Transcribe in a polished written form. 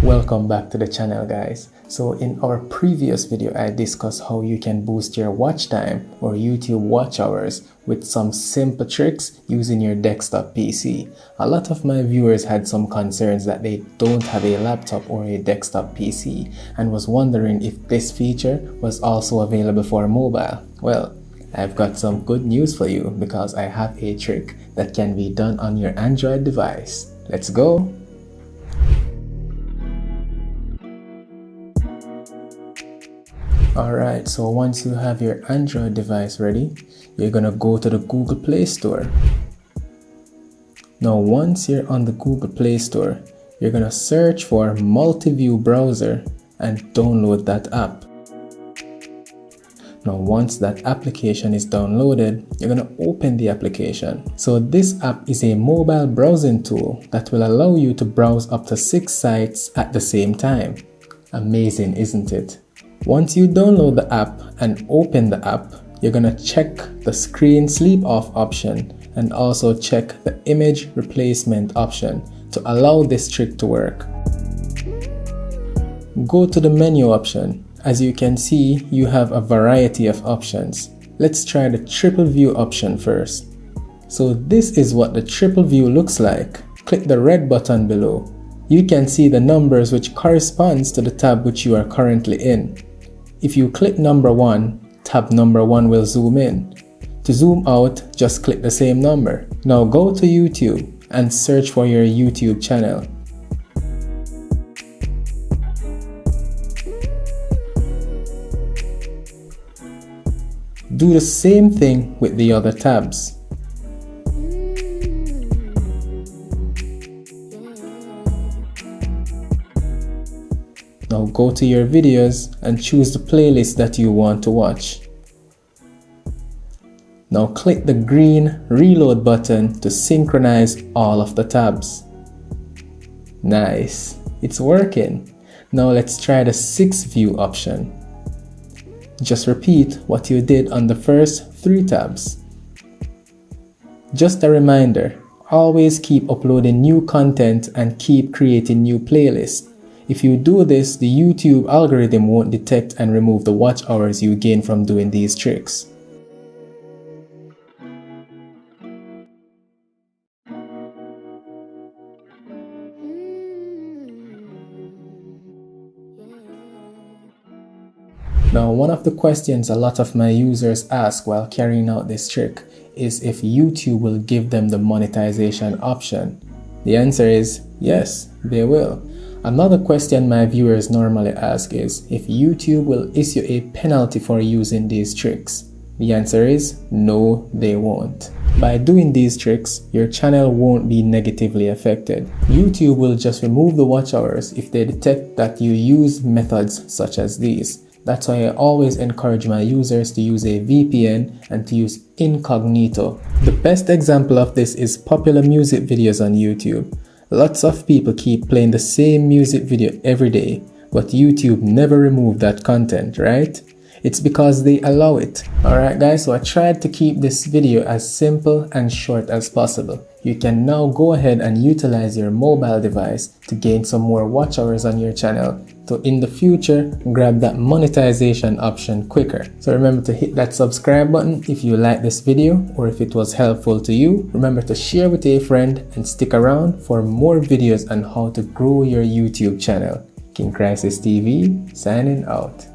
Welcome back to the channel, guys. So in our previous video I discussed how you can boost your watch time or YouTube watch hours with some simple tricks using your desktop PC. A lot of my viewers had some concerns that they don't have a laptop or a desktop PC and was wondering if this feature was also available for mobile. Well, I've got some good news for you because I have a trick that can be done on your Android device. Let's go! Alright, so once you have your Android device ready, you're gonna go to the Google Play Store. Now once you're on the Google Play Store, you're gonna search for Multi-View Browser and download that app. Now once that application is downloaded, you're gonna open the application. So this app is a mobile browsing tool that will allow you to browse up to 6 sites at the same time. Amazing, isn't it? Once you download the app and open the app, you're gonna check the screen sleep off option and also check the image replacement option to allow this trick to work. Go to the menu option. As you can see, you have a variety of options. Let's try the triple view option first. So this is what the triple view looks like. Click the red button below. You can see the numbers which corresponds to the tab which you are currently in. If you click number 1, tab number 1 will zoom in. To zoom out, just click the same number. Now go to YouTube and search for your YouTube channel. Do the same thing with the other tabs. Now go to your videos and choose the playlist that you want to watch. Now click the green reload button to synchronize all of the tabs. Nice, it's working. Now let's try the 6 view option. Just repeat what you did on the first 3 tabs. Just a reminder, always keep uploading new content and keep creating new playlists. If you do this, the YouTube algorithm won't detect and remove the watch hours you gain from doing these tricks. Now, one of the questions a lot of my users ask while carrying out this trick is if YouTube will give them the monetization option. The answer is yes, they will. Another question my viewers normally ask is if YouTube will issue a penalty for using these tricks. The answer is no, they won't. By doing these tricks, your channel won't be negatively affected. YouTube will just remove the watch hours if they detect that you use methods such as these. That's why I always encourage my users to use a VPN and to use incognito. The best example of this is popular music videos on YouTube. Lots of people keep playing the same music video every day, but YouTube never removed that content, right? It's because they allow it. Alright guys, so I tried to keep this video as simple and short as possible. You can now go ahead and utilize your mobile device to gain some more watch hours on your channel. So in the future, grab that monetization option quicker. So remember to hit that subscribe button if you like this video or if it was helpful to you. Remember to share with a friend and stick around for more videos on how to grow your YouTube channel. King Crisis TV signing out.